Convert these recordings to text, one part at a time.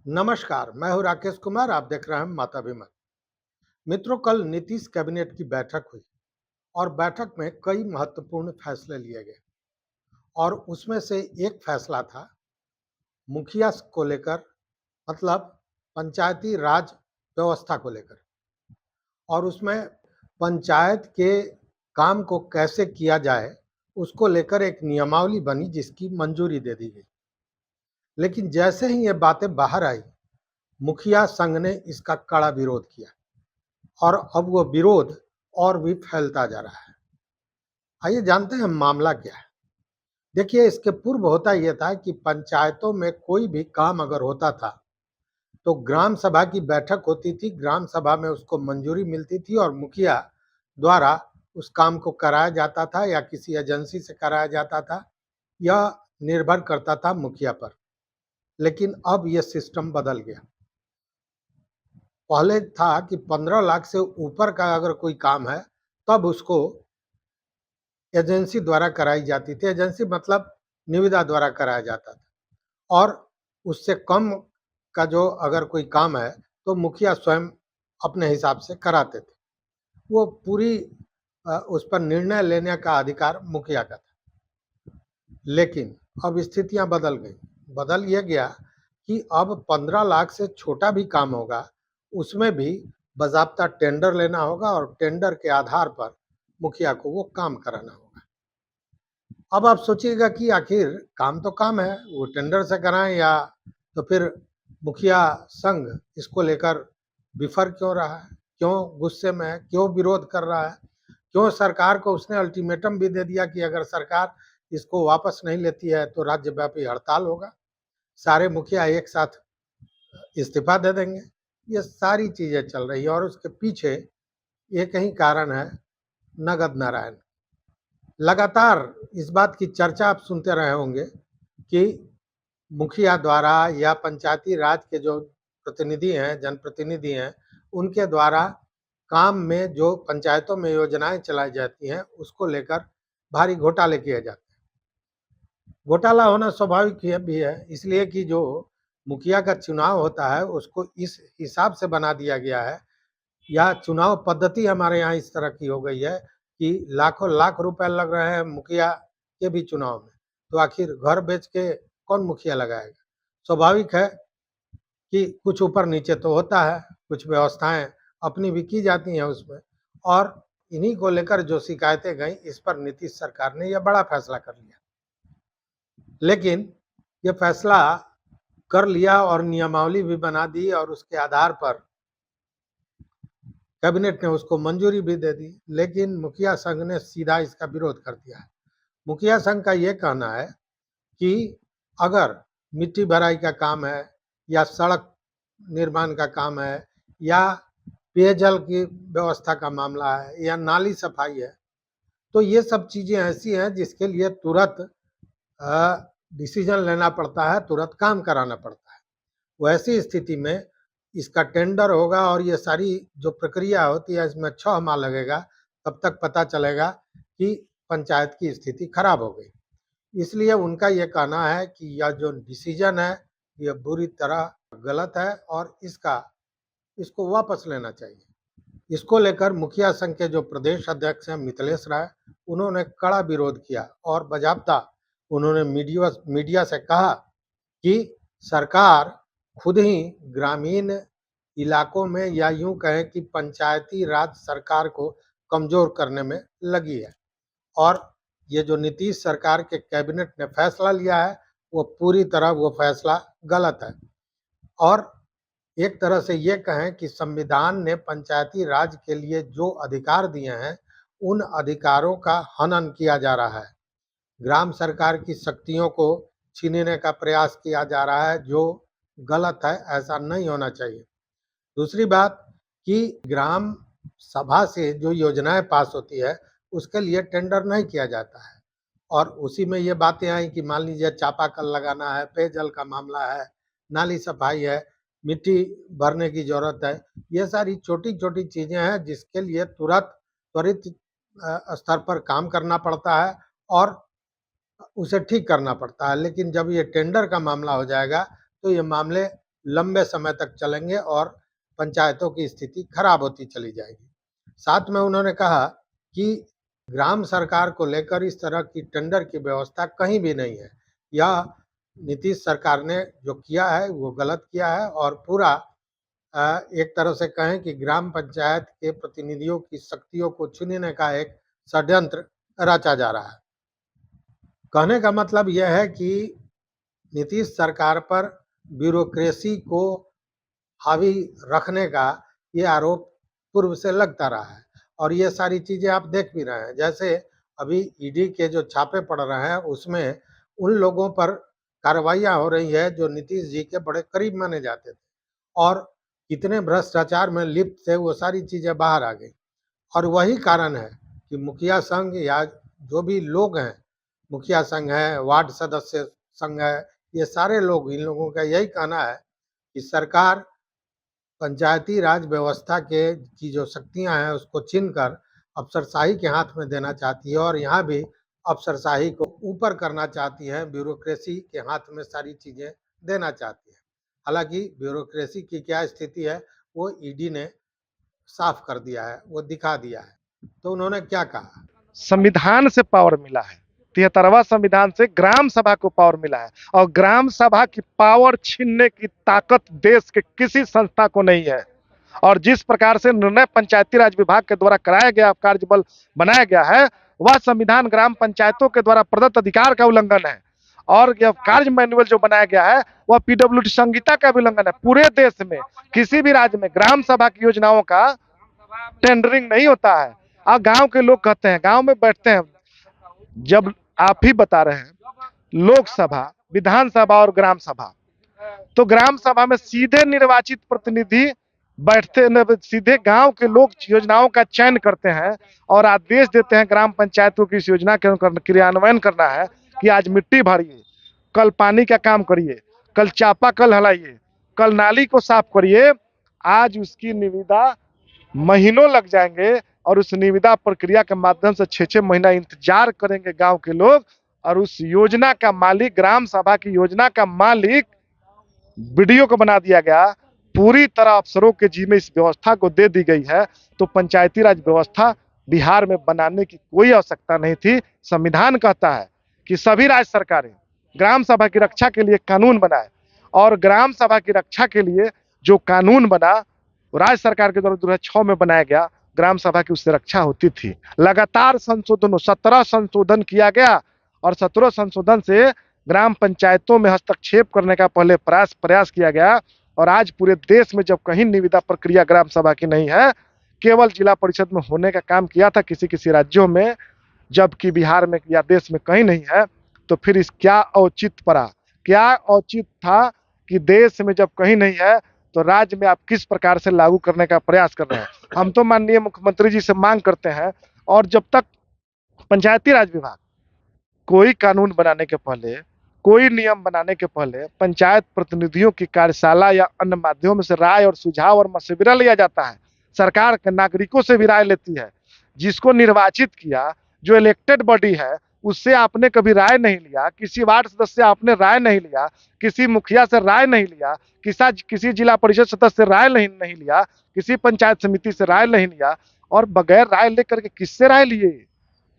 नमस्कार, मैं हूँ राकेश कुमार। आप देख रहे हैं माताभिमान। मित्रों, कल नीतीश कैबिनेट की बैठक हुई और बैठक में कई महत्वपूर्ण फैसले लिए गए और उसमें से एक फैसला था मुखिया को लेकर, मतलब पंचायती राज व्यवस्था को लेकर। और उसमें पंचायत के काम को कैसे किया जाए, उसको लेकर एक नियमावली बनी जिसकी मंजूरी दे दी गई। लेकिन जैसे ही ये बातें बाहर आई, मुखिया संघ ने इसका कड़ा विरोध किया और अब वो विरोध और भी फैलता जा रहा है। आइए जानते हैं मामला क्या है। देखिए, इसके पूर्व होता यह था कि पंचायतों में कोई भी काम अगर होता था तो ग्राम सभा की बैठक होती थी, ग्राम सभा में उसको मंजूरी मिलती थी और मुखिया द्वारा उस काम को कराया जाता था या किसी एजेंसी से कराया जाता था। यह निर्भर करता था मुखिया पर। लेकिन अब यह सिस्टम बदल गया। पहले था कि 15 लाख से ऊपर का अगर कोई काम है तब उसको एजेंसी द्वारा कराई जाती थी। एजेंसी मतलब निविदा द्वारा कराया जाता था। और उससे कम का जो अगर कोई काम है तो मुखिया स्वयं अपने हिसाब से कराते थे। वो पूरी उस पर निर्णय लेने का अधिकार मुखिया का था। लेकिन अब स्थितियां बदल गई। बदल ये गया कि अब 15 लाख से छोटा भी काम होगा, उसमें भी बाज़ाब्ता टेंडर लेना होगा और टेंडर के आधार पर मुखिया को वो काम कराना होगा। अब आप सोचिएगा कि आखिर काम तो काम है, वो टेंडर से कराएं या तो फिर मुखिया संघ इसको लेकर विफर क्यों रहा है, क्यों गुस्से में है, क्यों विरोध कर रहा है, क्यों सरकार को उसने अल्टीमेटम भी दे दिया कि अगर सरकार इसको वापस नहीं लेती है तो राज्यव्यापी हड़ताल होगा, सारे मुखिया एक साथ इस्तीफा दे देंगे। ये सारी चीजें चल रही है और उसके पीछे एक ही कारण है, नगद नारायण। लगातार इस बात की चर्चा आप सुनते रहे होंगे कि मुखिया द्वारा या पंचायती राज के जो प्रतिनिधि हैं, जनप्रतिनिधि हैं, उनके द्वारा काम में जो पंचायतों में योजनाएं चलाई जाती हैं उसको लेकर भारी घोटाले किए जाते हैं। घोटाला होना स्वाभाविक भी है, इसलिए कि जो मुखिया का चुनाव होता है उसको इस हिसाब से बना दिया गया है, या चुनाव पद्धति हमारे यहाँ इस तरह की हो गई है कि लाखों लाख रुपए लग रहे हैं मुखिया के भी चुनाव में। तो आखिर घर बेच के कौन मुखिया लगाएगा? स्वाभाविक है कि कुछ ऊपर नीचे तो होता है, कुछ व्यवस्थाएं अपनी भी की जाती हैं उसमें। और इन्हीं को लेकर जो शिकायतें गई, इस पर नीतीश सरकार ने यह बड़ा फैसला कर लिया। लेकिन ये फैसला कर लिया और नियमावली भी बना दी और उसके आधार पर कैबिनेट ने उसको मंजूरी भी दे दी। लेकिन मुखिया संघ ने सीधा इसका विरोध कर दिया है। मुखिया संघ का ये कहना है कि अगर मिट्टी भराई का काम है या सड़क निर्माण का काम है या पेयजल की व्यवस्था का मामला है या नाली सफाई है, तो ये सब चीजें ऐसी हैं जिसके लिए तुरंत डिसीजन लेना पड़ता है, तुरंत काम कराना पड़ता है। वैसी स्थिति में इसका टेंडर होगा और ये सारी जो प्रक्रिया होती है इसमें 6 माह लगेगा, तब तक पता चलेगा कि पंचायत की स्थिति खराब हो गई। इसलिए उनका ये कहना है कि यह जो डिसीजन है यह बुरी तरह गलत है और इसको वापस लेना चाहिए। इसको लेकर मुखिया संघ के जो प्रदेश अध्यक्ष हैं मिथिलेश राय, उन्होंने कड़ा विरोध किया और बाज़ाब्ता उन्होंने मीडिया से कहा कि सरकार खुद ही ग्रामीण इलाकों में या यूं कहें कि पंचायती राज सरकार को कमजोर करने में लगी है। और ये जो नीतीश सरकार के कैबिनेट ने फैसला लिया है वो पूरी तरह वो फैसला गलत है। और एक तरह से ये कहें कि संविधान ने पंचायती राज के लिए जो अधिकार दिए हैं उन अधिकारों का हनन किया जा रहा है। ग्राम सरकार की शक्तियों को छीनने का प्रयास किया जा रहा है, जो गलत है, ऐसा नहीं होना चाहिए। दूसरी बात कि ग्राम सभा से जो योजनाएं पास होती है उसके लिए टेंडर नहीं किया जाता है। और उसी में ये बातें आई कि मान लीजिए चापाकल लगाना है, पेयजल का मामला है, नाली सफाई है, मिट्टी भरने की जरूरत है। ये सारी छोटी छोटी चीजें हैं जिसके लिए तुरंत त्वरित स्तर पर काम करना पड़ता है और उसे ठीक करना पड़ता है। लेकिन जब ये टेंडर का मामला हो जाएगा तो ये मामले लंबे समय तक चलेंगे और पंचायतों की स्थिति खराब होती चली जाएगी। साथ में उन्होंने कहा कि ग्राम सरकार को लेकर इस तरह की टेंडर की व्यवस्था कहीं भी नहीं है। यह नीतीश सरकार ने जो किया है वो गलत किया है और पूरा एक तरह से कहें कि ग्राम पंचायत के प्रतिनिधियों की शक्तियों को छीनने का एक षड्यंत्र रचा जा रहा है। कहने का मतलब यह है कि नीतीश सरकार पर ब्यूरोक्रेसी को हावी रखने का ये आरोप पूर्व से लगता रहा है और ये सारी चीज़ें आप देख भी रहे हैं। जैसे अभी ईडी के जो छापे पड़ रहे हैं उसमें उन लोगों पर कार्रवाइयाँ हो रही है जो नीतीश जी के बड़े करीब माने जाते थे और कितने भ्रष्टाचार में लिप्त थे वो सारी चीज़ें बाहर आ गई। और वही कारण है कि मुखिया संघ या जो भी लोग हैं, मुखिया संघ है, वार्ड सदस्य संघ है, ये सारे लोग, इन लोगों का यही कहना है कि सरकार पंचायती राज व्यवस्था के की जो शक्तियां हैं उसको छीनकर अफसरशाही के हाथ में देना चाहती है और यहाँ भी अफसरशाही को ऊपर करना चाहती है, ब्यूरोक्रेसी के हाथ में सारी चीजें देना चाहती है। हालांकि ब्यूरोक्रेसी की क्या स्थिति है वो ईडी ने साफ कर दिया है, वो दिखा दिया है। तो उन्होंने क्या कहा? संविधान से पावर मिला है, 73वां संविधान से ग्राम सभा को पावर मिला है और ग्राम सभा की पावर छीनने की ताकत देश के किसी संस्था को नहीं है। और जिस प्रकार से निर्णय पंचायती राज विभाग के द्वारा कराया गया, कार्यबल बनाया गया है, वह संविधान ग्राम पंचायतों के द्वारा प्रदत्त अधिकार का उल्लंघन है। और यह कार्य मैनुअल जो बनाया गया है वह पीडब्ल्यूडी संहिता का भी उल्लंघन है। पूरे देश में किसी भी राज्य में ग्राम सभा की योजनाओं का टेंडरिंग नहीं होता है। और गांव के लोग कहते हैं, गांव में बैठते हैं, जब आप ही बता रहे हैं लोकसभा, विधानसभा और ग्राम सभा, तो ग्राम सभा में सीधे निर्वाचित प्रतिनिधि बैठते, सीधे गांव के लोग योजनाओं का चयन करते हैं और आदेश देते हैं ग्राम पंचायतों की इस योजना के क्रियान्वयन करना है कि आज मिट्टी भरिए, कल पानी का काम करिए, कल चापाकल हलाइए, कल नाली को साफ करिए। आज उसकी निविदा महीनों लग जाएंगे और उस निविदा प्रक्रिया के माध्यम से 6-6 महीना इंतजार करेंगे गांव के लोग और उस योजना का मालिक, ग्राम सभा की योजना का मालिक वीडियो को बना दिया गया। पूरी तरह अफसरों के जिम्मे इस व्यवस्था को दे दी गई है। तो पंचायती राज व्यवस्था बिहार में बनाने की कोई आवश्यकता नहीं थी। संविधान कहता है कि सभी राज्य सरकारें ग्राम सभा की रक्षा के लिए कानून बनाए और ग्राम सभा की रक्षा के लिए जो कानून बना राज्य सरकार के द्वारा 2006 में बनाया गया, ग्राम सभा की उससे रक्षा होती थी। लगातार संशोधन, 17 संशोधन किया गया और 17 संशोधन से ग्राम पंचायतों में हस्तक्षेप करने का पहले प्रयास किया गया। और आज पूरे देश में जब कहीं निविदा प्रक्रिया ग्राम सभा की नहीं है, केवल जिला परिषद में होने का काम किया था किसी किसी राज्यों में, जबकि बिहार में या देश में कहीं नहीं है, तो फिर इस क्या औचित्य पड़ा, क्या औचित्य था कि देश में जब कहीं नहीं है तो राज्य में आप किस प्रकार से लागू करने का प्रयास कर रहे हैं। हम तो माननीय मुख्यमंत्री जी से मांग करते हैं, और जब तक पंचायती राज विभाग कोई कानून बनाने के पहले, कोई नियम बनाने के पहले पंचायत प्रतिनिधियों की कार्यशाला या अन्य माध्यमों से राय और सुझाव और मशविरा लिया जाता है। सरकार के नागरिकों से भी राय लेती है। जिसको निर्वाचित किया, जो इलेक्टेड बॉडी है, उससे आपने कभी राय नहीं लिया, किसी वार्ड सदस्य से आपने राय नहीं लिया, किसी मुखिया से राय नहीं लिया, किसी जिला परिषद सदस्य से राय नहीं लिया, किसी पंचायत समिति से राय नहीं लिया। और बगैर राय लेकर के किससे राय लिए?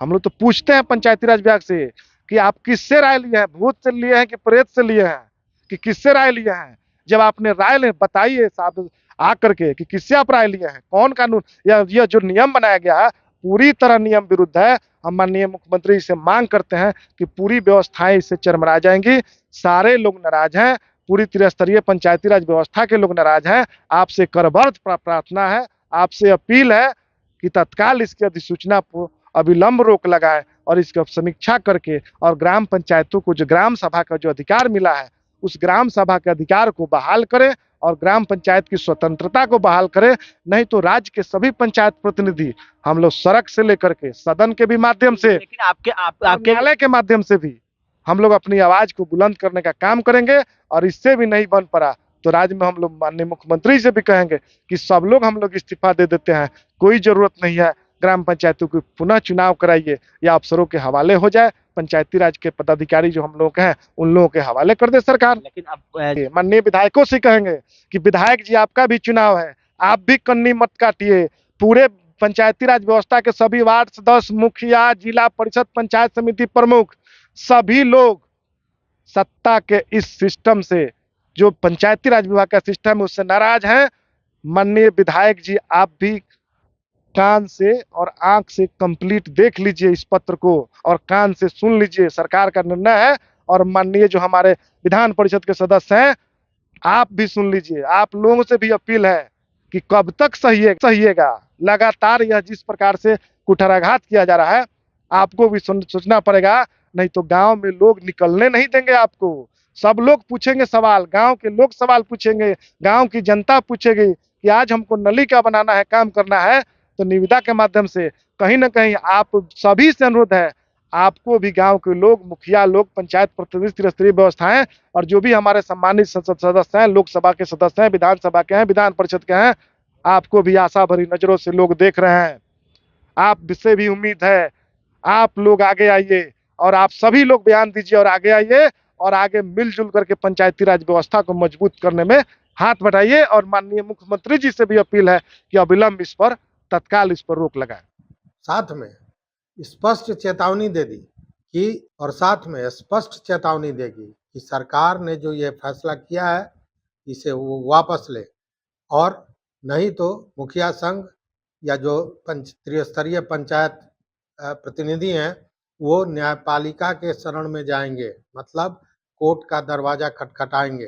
हम लोग तो पूछते हैं पंचायती राज विभाग से कि आप किससे राय लिए हैं, भूत से लिए हैं कि प्रेत से लिए हैं, कि किससे राय लिए हैं? जब आपने राय ले, बताइए साहब आ करके कि किससे आप राय लिए हैं, कौन कानून या यह जो नियम बनाया गया है पूरी तरह नियम विरुद्ध है। हम माननीय मुख्यमंत्री से मांग करते हैं कि पूरी व्यवस्थाएं इससे चरमरा जाएंगी। सारे लोग नाराज हैं, पूरी त्रिस्तरीय पंचायती राज व्यवस्था के लोग नाराज हैं। आपसे करबद्ध प्रार्थना है, आपसे अपील है कि तत्काल इसकी अधिसूचना को अविलंब रोक लगाए और इसकी समीक्षा करके और ग्राम पंचायतों को जो ग्राम सभा का जो अधिकार मिला है उस ग्राम सभा के अधिकार को बहाल करें और ग्राम पंचायत की स्वतंत्रता को बहाल करें। नहीं तो राज्य के सभी पंचायत प्रतिनिधि हम लोग सड़क से लेकर के सदन के भी माध्यम से, लेकिन आपके न्यायालय के माध्यम से भी हम लोग अपनी आवाज को बुलंद करने का काम करेंगे। और इससे भी नहीं बन पड़ा तो राज्य में हम लोग माननीय मुख्यमंत्री से भी कहेंगे कि सब लोग हम लोग इस्तीफा दे देते हैं, कोई जरूरत नहीं है, ग्राम पंचायतों को पुनः चुनाव कराइए या अफसरों के हवाले हो जाए। पंचायती राज के पदाधिकारी जो हम लोग हैं उन लोगों के हवाले कर दे सरकार। लेकिन अब माननीय विधायकों से कहेंगे कि विधायक जी आपका भी चुनाव है, आप भी कन्नी मत काटिए। पूरे पंचायती राज व्यवस्था के सभी वार्ड सदस्य, मुखिया, जिला परिषद, पंचायत समिति प्रमुख, सभी लोग सत्ता के इस सिस्टम से, जो पंचायती राज विभाग का सिस्टम है, उससे नाराज हैं। माननीय विधायक जी आप भी कान से और आंख से कंप्लीट देख लीजिए इस पत्र को और कान से सुन लीजिए, सरकार का निर्णय है। और माननीय जो हमारे विधान परिषद के सदस्य हैं, आप भी सुन लीजिए। आप लोगों से भी अपील है कि कब तक सहिएगा। लगातार यह जिस प्रकार से कुठाराघात किया जा रहा है, आपको भी सोचना पड़ेगा, नहीं तो गांव में लोग निकलने नहीं देंगे आपको। सब लोग पूछेंगे सवाल, गांव के लोग सवाल पूछेंगे, गांव की जनता पूछेगी कि आज हमको नली का बनाना है, काम करना है। तो निविदा के माध्यम से कहीं ना कहीं आप सभी से अनुरोध है, आपको भी गांव के लोग, मुखिया लोग, पंचायत प्रतिनिधि, त्रिस्तरीय व्यवस्थाएं और जो भी हमारे सम्मानित संसद सदस्य हैं, लोकसभा के सदस्य हैं, विधानसभा के हैं, विधान परिषद के हैं, आपको भी आशा भरी नजरों से लोग देख रहे हैं। आप से भी उम्मीद है, आप लोग आगे आइए और आप सभी लोग बयान दीजिए और आगे आइए और आगे मिलजुल करके पंचायती राज व्यवस्था को मजबूत करने में हाथ बढ़ाइए। और माननीय मुख्यमंत्री जी से भी अपील है कि अविलंब इस पर तत्काल इस पर रोक लगाए। साथ में स्पष्ट चेतावनी दे दी कि सरकार ने जो ये फैसला किया है इसे वो वापस ले, और नहीं तो मुखिया संघ या जो त्रिस्तरीय पंचायत प्रतिनिधि हैं वो न्यायपालिका के शरण में जाएंगे, मतलब कोर्ट का दरवाजा खटखटाएंगे।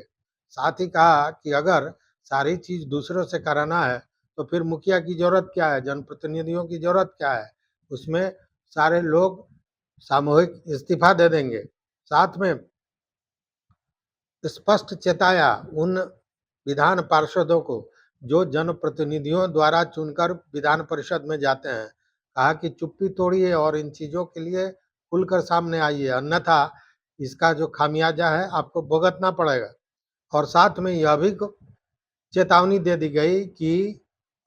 साथ ही कहा कि अगर सारी चीज दूसरों से कराना है तो फिर मुखिया की जरूरत क्या है, जनप्रतिनिधियों की जरूरत क्या है, उसमें सारे लोग सामूहिक इस्तीफा दे देंगे। साथ में स्पष्ट चेताया उन विधान पार्षदों को जो जनप्रतिनिधियों द्वारा चुनकर विधान परिषद में जाते हैं, कहा कि चुप्पी तोड़िए और इन चीजों के लिए खुलकर सामने आइए, अन्यथा इसका जो खामियाजा है आपको भुगतना पड़ेगा। और साथ में यह भी चेतावनी दे दी गई कि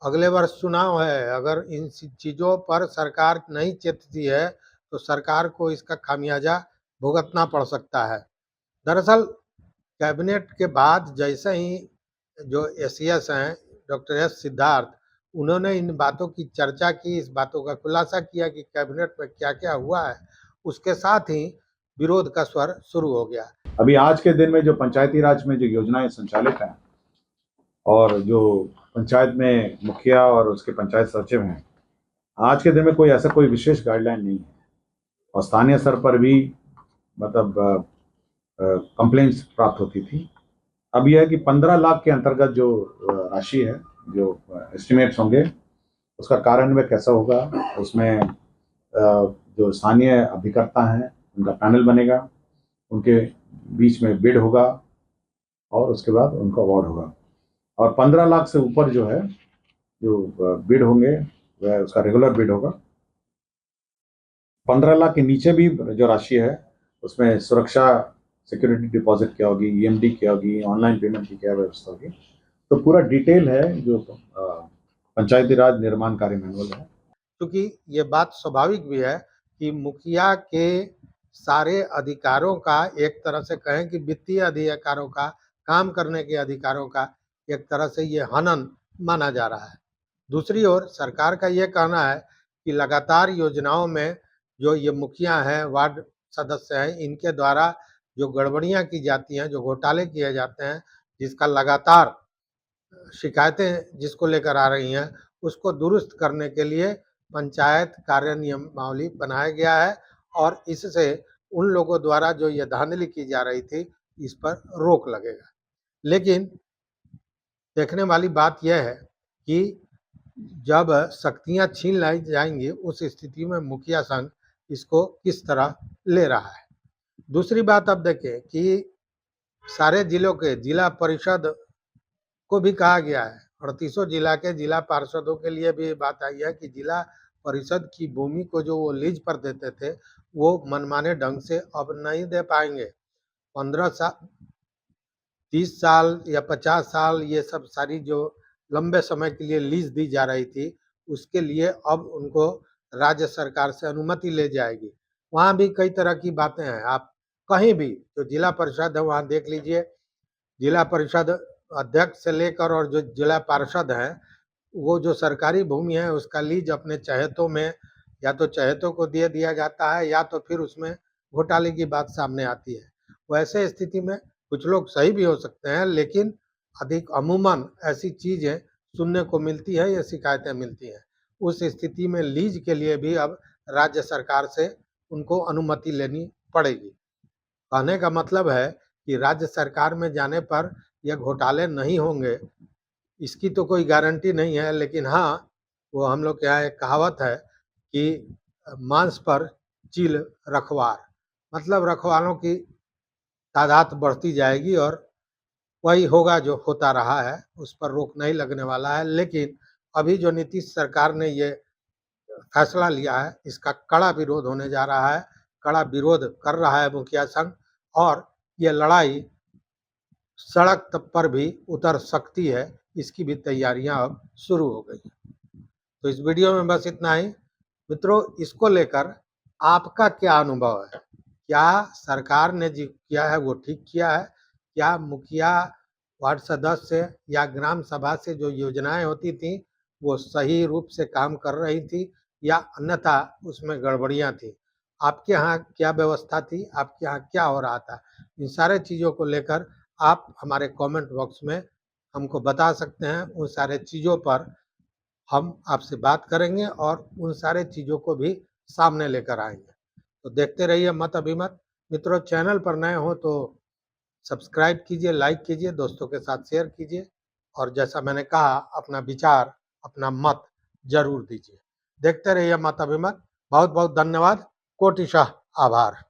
अगले वर्ष चुनाव है, अगर इन चीजों पर सरकार नहीं चेतती है तो सरकार को इसका खामियाजा भुगतना पड़ सकता है। दरअसल कैबिनेट के बाद जैसे ही जो एसीएस हैं डॉक्टर एस सिद्धार्थ, उन्होंने इन बातों की चर्चा की, इस बातों का खुलासा किया कि कैबिनेट में क्या क्या हुआ है, उसके साथ ही विरोध का स्वर शुरू हो गया। अभी आज के दिन में जो पंचायती राज में जो योजनाएं संचालित हैं और जो पंचायत में मुखिया और उसके पंचायत सचिव हैं, आज के दिन में कोई ऐसा कोई विशेष गाइडलाइन नहीं है। और स्थानीय स्तर पर भी मतलब कंप्लेंट्स प्राप्त होती थी। अब यह है कि 15 लाख के अंतर्गत जो राशि है, जो एस्टिमेट्स होंगे, उसका कार्यान्वयन कैसा होगा, उसमें जो स्थानीय अभिकर्ता हैं उनका पैनल बनेगा, उनके बीच में बिड होगा और उसके बाद उनका अवार्ड होगा। और 15 लाख से ऊपर जो है, जो बिड होंगे वह उसका रेगुलर बिड होगा। 15 लाख के नीचे भी जो राशि है उसमें सुरक्षा, सिक्योरिटी डिपॉजिट क्या होगी, ईएमडी क्या होगी, ऑनलाइन पेमेंट की क्या व्यवस्था होगी, तो पूरा डिटेल है जो पंचायती राज निर्माण कार्य मैनुअल है। क्योंकि ये बात स्वाभाविक भी है कि मुखिया के सारे अधिकारों का, एक तरह से कहें कि वित्तीय अधिकारों का, काम करने के अधिकारों का एक तरह से ये हनन माना जा रहा है। दूसरी ओर सरकार का ये कहना है कि लगातार योजनाओं में जो ये मुखिया हैं, वार्ड सदस्य हैं, इनके द्वारा जो गड़बड़ियां की जाती हैं, जो घोटाले किए जाते हैं, जिसका लगातार शिकायतें जिसको लेकर आ रही हैं, उसको दुरुस्त करने के लिए पंचायत कार्य नियमावली बनाया गया है और इससे उन लोगों द्वारा जो ये धांधली की जा रही थी इस पर रोक लगेगा। लेकिन देखने वाली बात यह है कि जब शक्तियां छीन लाई जाएंगी उस स्थिति में मुखिया संघ इसको किस तरह ले रहा है। दूसरी बात अब देखें कि सारे जिलों के जिला परिषद को भी कहा गया है, 38 जिला के जिला पार्षदों के लिए भी बात आई है कि जिला परिषद की भूमि को जो वो लीज पर देते थे वो मनमाने ढंग से अब नहीं दे पाएंगे। 15 साल, 30 साल या 50 साल, ये सब सारी जो लंबे समय के लिए लीज दी जा रही थी, उसके लिए अब उनको राज्य सरकार से अनुमति ले जाएगी। वहाँ भी कई तरह की बातें हैं। आप कहीं भी जो जिला परिषद है वहाँ देख लीजिए, जिला परिषद अध्यक्ष से लेकर और जो जिला पार्षद हैं, वो जो सरकारी भूमि है उसका लीज अपने चहेतों में या तो चहेतों को दे दिया जाता है या तो फिर उसमें घोटाले की बात सामने आती है। वैसे स्थिति में कुछ लोग सही भी हो सकते हैं, लेकिन अधिक अमूमन ऐसी चीजें सुनने को मिलती है या शिकायतें मिलती हैं। उस स्थिति में लीज के लिए भी अब राज्य सरकार से उनको अनुमति लेनी पड़ेगी। कहने का मतलब है कि राज्य सरकार में जाने पर यह घोटाले नहीं होंगे, इसकी तो कोई गारंटी नहीं है, लेकिन हाँ, वो हम लोग के यहाँ एक कहावत है कि मांस पर चील रखवार, मतलब रखवालों की तादाद बढ़ती जाएगी और वही होगा जो होता रहा है, उस पर रोक नहीं लगने वाला है। लेकिन अभी जो नीतीश सरकार ने ये फैसला लिया है, इसका कड़ा विरोध होने जा रहा है, कड़ा विरोध कर रहा है मुखिया संघ, और ये लड़ाई सड़क तक पर भी उतर सकती है, इसकी भी तैयारियां अब शुरू हो गई हैं। तो इस वीडियो में बस इतना ही। मित्रों, इसको लेकर आपका क्या अनुभव है? क्या सरकार ने जो किया है वो ठीक किया है? क्या मुखिया, वार्ड सदस्य या ग्राम सभा से जो योजनाएं होती थी वो सही रूप से काम कर रही थी या अन्यथा उसमें गड़बड़ियां थी? आपके यहाँ क्या व्यवस्था थी? आपके यहाँ क्या हो रहा था? इन सारे चीज़ों को लेकर आप हमारे कमेंट बॉक्स में हमको बता सकते हैं। उन सारे चीज़ों पर हम आपसे बात करेंगे और उन सारे चीज़ों को भी सामने लेकर आएंगे। तो देखते रहिए मत अभिमत। मित्रों, चैनल पर नए हो तो सब्सक्राइब कीजिए, लाइक कीजिए, दोस्तों के साथ शेयर कीजिए और जैसा मैंने कहा, अपना विचार, अपना मत जरूर दीजिए। देखते रहिए मत अभिमत। बहुत बहुत धन्यवाद। कोटिशः आभार।